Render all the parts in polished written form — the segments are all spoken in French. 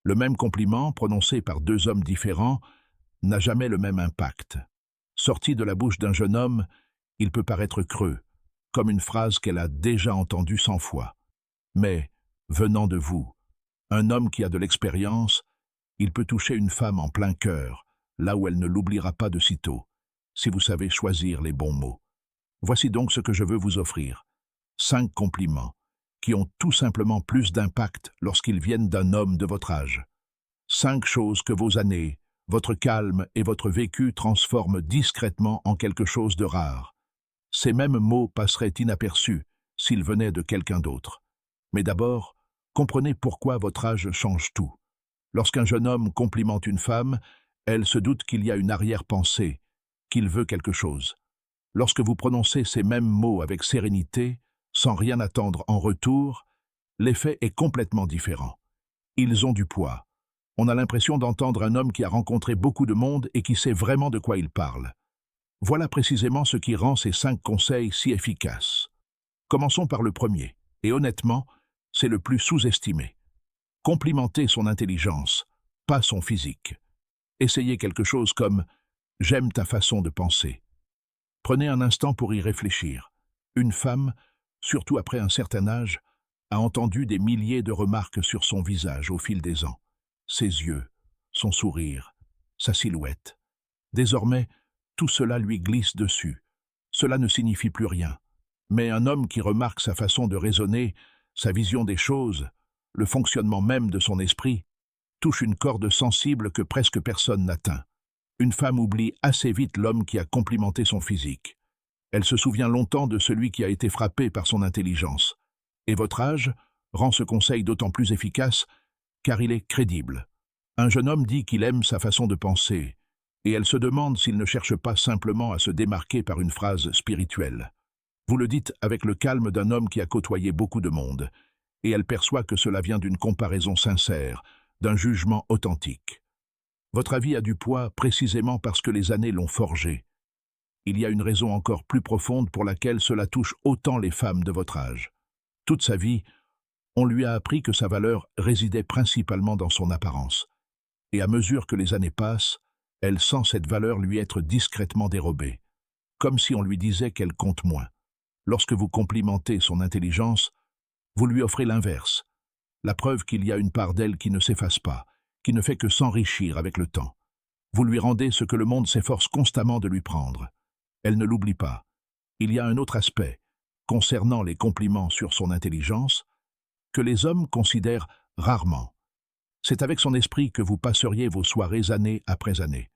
Le même compliment, prononcé par deux hommes différents, n'a jamais le même impact. Sorti de la bouche d'un jeune homme, il peut paraître creux, comme une phrase qu'elle a déjà entendue 100 fois. Mais, venant de vous, un homme qui a de l'expérience, il peut toucher une femme en plein cœur, là où elle ne l'oubliera pas de sitôt, si vous savez choisir les bons mots. Voici donc ce que je veux vous offrir. 5 compliments, qui ont tout simplement plus d'impact lorsqu'ils viennent d'un homme de votre âge. 5 choses que vos années, votre calme et votre vécu transforment discrètement en quelque chose de rare. Ces mêmes mots passeraient inaperçus s'ils venaient de quelqu'un d'autre. Mais d'abord, comprenez pourquoi votre âge change tout. Lorsqu'un jeune homme complimente une femme, elle se doute qu'il y a une arrière-pensée, qu'il veut quelque chose. Lorsque vous prononcez ces mêmes mots avec sérénité, sans rien attendre en retour, l'effet est complètement différent. Ils ont du poids. On a l'impression d'entendre un homme qui a rencontré beaucoup de monde et qui sait vraiment de quoi il parle. Voilà précisément ce qui rend ces 5 conseils si efficaces. Commençons par le premier, et honnêtement, c'est le plus sous-estimé. Complimentez son intelligence, pas son physique. Essayez quelque chose comme « j'aime ta façon de penser ». Prenez un instant pour y réfléchir. Une femme, surtout après un certain âge, a entendu des milliers de remarques sur son visage au fil des ans. Ses yeux, son sourire, sa silhouette. Désormais, tout cela lui glisse dessus. Cela ne signifie plus rien. Mais un homme qui remarque sa façon de raisonner, sa vision des choses, le fonctionnement même de son esprit, touche une corde sensible que presque personne n'atteint. Une femme oublie assez vite l'homme qui a complimenté son physique. Elle se souvient longtemps de celui qui a été frappé par son intelligence. Et votre âge rend ce conseil d'autant plus efficace car il est crédible. Un jeune homme dit qu'il aime sa façon de penser, et elle se demande s'il ne cherche pas simplement à se démarquer par une phrase spirituelle. Vous le dites avec le calme d'un homme qui a côtoyé beaucoup de monde, et elle perçoit que cela vient d'une comparaison sincère, d'un jugement authentique. Votre avis a du poids précisément parce que les années l'ont forgé. Il y a une raison encore plus profonde pour laquelle cela touche autant les femmes de votre âge. Toute sa vie, on lui a appris que sa valeur résidait principalement dans son apparence. Et à mesure que les années passent, elle sent cette valeur lui être discrètement dérobée, comme si on lui disait qu'elle compte moins. Lorsque vous complimentez son intelligence, vous lui offrez l'inverse, la preuve qu'il y a une part d'elle qui ne s'efface pas, qui ne fait que s'enrichir avec le temps. Vous lui rendez ce que le monde s'efforce constamment de lui prendre. Elle ne l'oublie pas. Il y a un autre aspect, concernant les compliments sur son intelligence, que les hommes considèrent rarement. C'est avec son esprit que vous passeriez vos soirées année après année.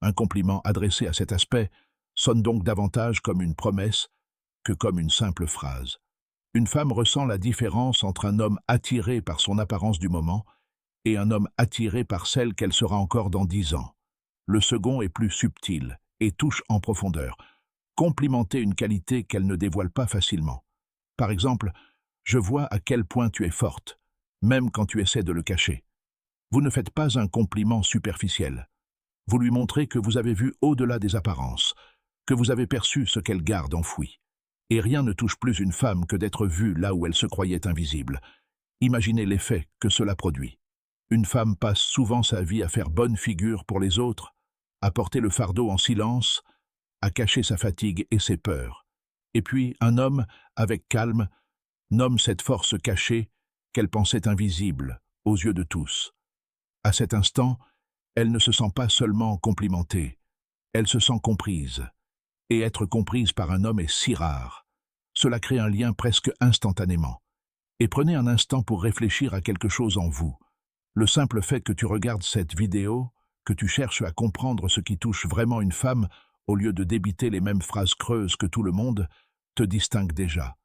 Un compliment adressé à cet aspect sonne donc davantage comme une promesse que comme une simple phrase. Une femme ressent la différence entre un homme attiré par son apparence du moment et un homme attiré par celle qu'elle sera encore dans 10 ans. Le second est plus subtil et touche en profondeur. Complimenter une qualité qu'elle ne dévoile pas facilement. Par exemple, je vois à quel point tu es forte, même quand tu essaies de le cacher. Vous ne faites pas un compliment superficiel. Vous lui montrez que vous avez vu au-delà des apparences, que vous avez perçu ce qu'elle garde enfoui. Et rien ne touche plus une femme que d'être vue là où elle se croyait invisible. Imaginez l'effet que cela produit. Une femme passe souvent sa vie à faire bonne figure pour les autres, à porter le fardeau en silence, à cacher sa fatigue et ses peurs. Et puis, un homme, avec calme, nomme cette force cachée qu'elle pensait invisible aux yeux de tous. À cet instant, elle ne se sent pas seulement complimentée, elle se sent comprise. Et être comprise par un homme est si rare. Cela crée un lien presque instantanément. Et prenez un instant pour réfléchir à quelque chose en vous. Le simple fait que tu regardes cette vidéo, que tu cherches à comprendre ce qui touche vraiment une femme, au lieu de débiter les mêmes phrases creuses que tout le monde, te distingue déjà.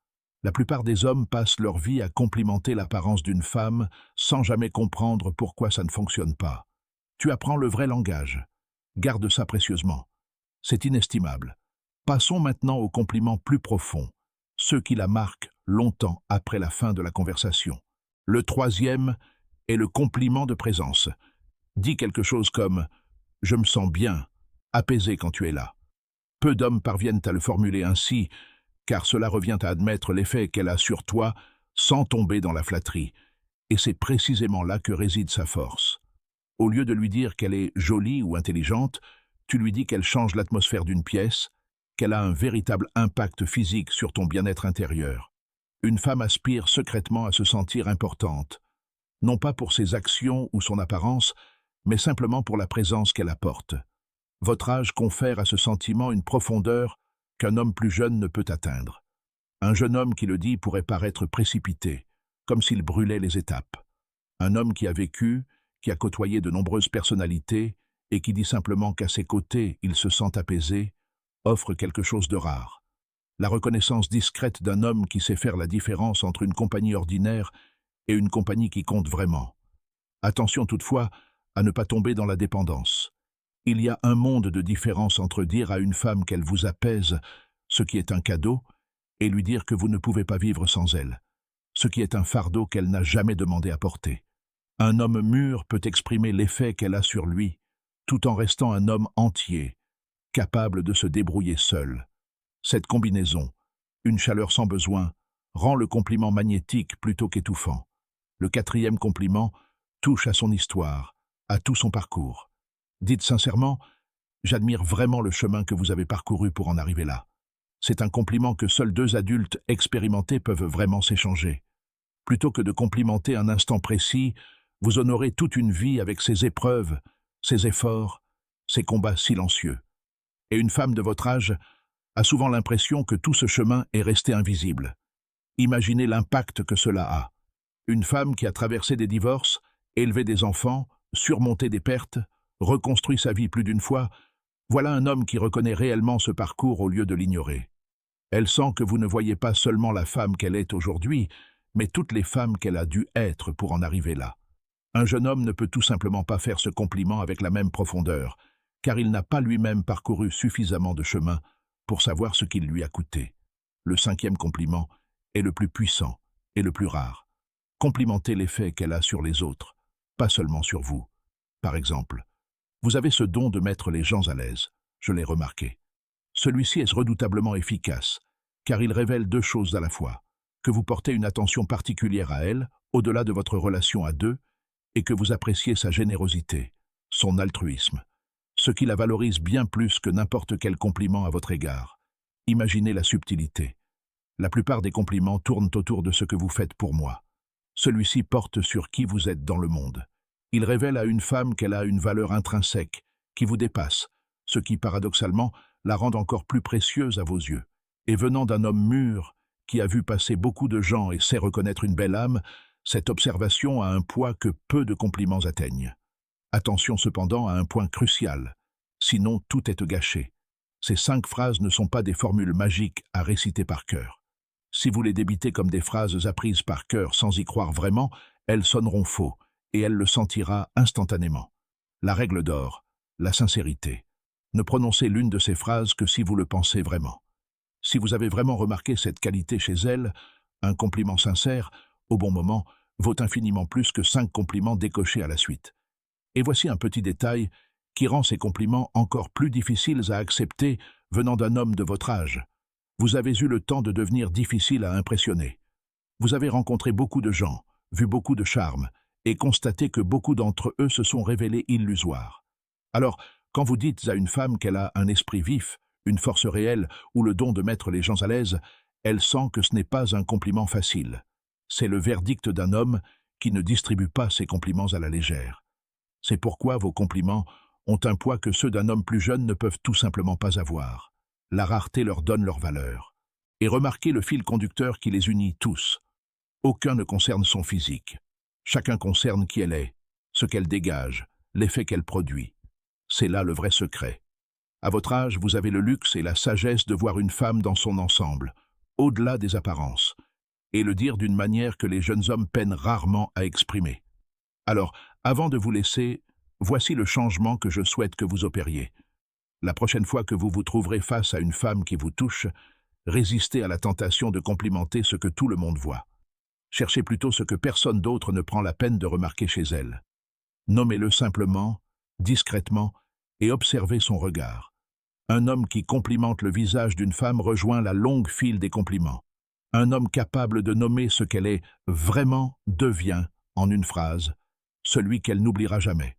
La plupart des hommes passent leur vie à complimenter l'apparence d'une femme sans jamais comprendre pourquoi ça ne fonctionne pas. Tu apprends le vrai langage. Garde ça précieusement. C'est inestimable. Passons maintenant aux compliments plus profonds, ceux qui la marquent longtemps après la fin de la conversation. Le troisième est le compliment de présence. Dis quelque chose comme « Je me sens bien », apaisé quand tu es là. Peu d'hommes parviennent à le formuler ainsi, car cela revient à admettre l'effet qu'elle a sur toi sans tomber dans la flatterie. Et c'est précisément là que réside sa force. Au lieu de lui dire qu'elle est jolie ou intelligente, tu lui dis qu'elle change l'atmosphère d'une pièce, qu'elle a un véritable impact physique sur ton bien-être intérieur. Une femme aspire secrètement à se sentir importante, non pas pour ses actions ou son apparence, mais simplement pour la présence qu'elle apporte. Votre âge confère à ce sentiment une profondeur qu'un homme plus jeune ne peut atteindre. Un jeune homme qui le dit pourrait paraître précipité, comme s'il brûlait les étapes. Un homme qui a vécu, qui a côtoyé de nombreuses personnalités et qui dit simplement qu'à ses côtés il se sent apaisé, offre quelque chose de rare. La reconnaissance discrète d'un homme qui sait faire la différence entre une compagnie ordinaire et une compagnie qui compte vraiment. Attention toutefois à ne pas tomber dans la dépendance. Il y a un monde de différence entre dire à une femme qu'elle vous apaise, ce qui est un cadeau, et lui dire que vous ne pouvez pas vivre sans elle, ce qui est un fardeau qu'elle n'a jamais demandé à porter. Un homme mûr peut exprimer l'effet qu'elle a sur lui, tout en restant un homme entier, capable de se débrouiller seul. Cette combinaison, une chaleur sans besoin, rend le compliment magnétique plutôt qu'étouffant. Le quatrième compliment touche à son histoire, à tout son parcours. Dites sincèrement, j'admire vraiment le chemin que vous avez parcouru pour en arriver là. C'est un compliment que seuls deux adultes expérimentés peuvent vraiment s'échanger. Plutôt que de complimenter un instant précis, vous honorez toute une vie avec ses épreuves, ses efforts, ses combats silencieux. Et une femme de votre âge a souvent l'impression que tout ce chemin est resté invisible. Imaginez l'impact que cela a. Une femme qui a traversé des divorces, élevé des enfants, surmonté des pertes, reconstruit sa vie plus d'une fois, voilà un homme qui reconnaît réellement ce parcours au lieu de l'ignorer. Elle sent que vous ne voyez pas seulement la femme qu'elle est aujourd'hui, mais toutes les femmes qu'elle a dû être pour en arriver là. Un jeune homme ne peut tout simplement pas faire ce compliment avec la même profondeur, car il n'a pas lui-même parcouru suffisamment de chemin pour savoir ce qu'il lui a coûté. Le cinquième compliment est le plus puissant et le plus rare. Complimentez l'effet qu'elle a sur les autres, pas seulement sur vous. Par exemple, vous avez ce don de mettre les gens à l'aise, je l'ai remarqué. Celui-ci est redoutablement efficace, car il révèle deux choses à la fois, que vous portez une attention particulière à elle, au-delà de votre relation à deux, et que vous appréciez sa générosité, son altruisme, ce qui la valorise bien plus que n'importe quel compliment à votre égard. Imaginez la subtilité. La plupart des compliments tournent autour de ce que vous faites pour moi. Celui-ci porte sur qui vous êtes dans le monde. Il révèle à une femme qu'elle a une valeur intrinsèque, qui vous dépasse, ce qui, paradoxalement, la rend encore plus précieuse à vos yeux. Et venant d'un homme mûr, qui a vu passer beaucoup de gens et sait reconnaître une belle âme, cette observation a un poids que peu de compliments atteignent. Attention cependant à un point crucial, sinon tout est gâché. Ces 5 phrases ne sont pas des formules magiques à réciter par cœur. Si vous les débitez comme des phrases apprises par cœur sans y croire vraiment, elles sonneront faux, et elle le sentira instantanément. La règle d'or, la sincérité. Ne prononcez l'une de ces phrases que si vous le pensez vraiment. Si vous avez vraiment remarqué cette qualité chez elle, un compliment sincère, au bon moment, vaut infiniment plus que 5 compliments décochés à la suite. Et voici un petit détail qui rend ces compliments encore plus difficiles à accepter venant d'un homme de votre âge. Vous avez eu le temps de devenir difficile à impressionner. Vous avez rencontré beaucoup de gens, vu beaucoup de charme, et constaté que beaucoup d'entre eux se sont révélés illusoires. Alors, quand vous dites à une femme qu'elle a un esprit vif, une force réelle ou le don de mettre les gens à l'aise, elle sent que ce n'est pas un compliment facile. C'est le verdict d'un homme qui ne distribue pas ses compliments à la légère. C'est pourquoi vos compliments ont un poids que ceux d'un homme plus jeune ne peuvent tout simplement pas avoir. La rareté leur donne leur valeur. Et remarquez le fil conducteur qui les unit tous. Aucun ne concerne son physique. Chacun concerne qui elle est, ce qu'elle dégage, l'effet qu'elle produit. C'est là le vrai secret. À votre âge, vous avez le luxe et la sagesse de voir une femme dans son ensemble, au-delà des apparences, et le dire d'une manière que les jeunes hommes peinent rarement à exprimer. Alors, avant de vous laisser, voici le changement que je souhaite que vous opériez. La prochaine fois que vous vous trouverez face à une femme qui vous touche, résistez à la tentation de complimenter ce que tout le monde voit. Cherchez plutôt ce que personne d'autre ne prend la peine de remarquer chez elle. Nommez-le simplement, discrètement, et observez son regard. Un homme qui complimente le visage d'une femme rejoint la longue file des compliments. Un homme capable de nommer ce qu'elle est vraiment devient En une phrase, celui qu'elle n'oubliera jamais.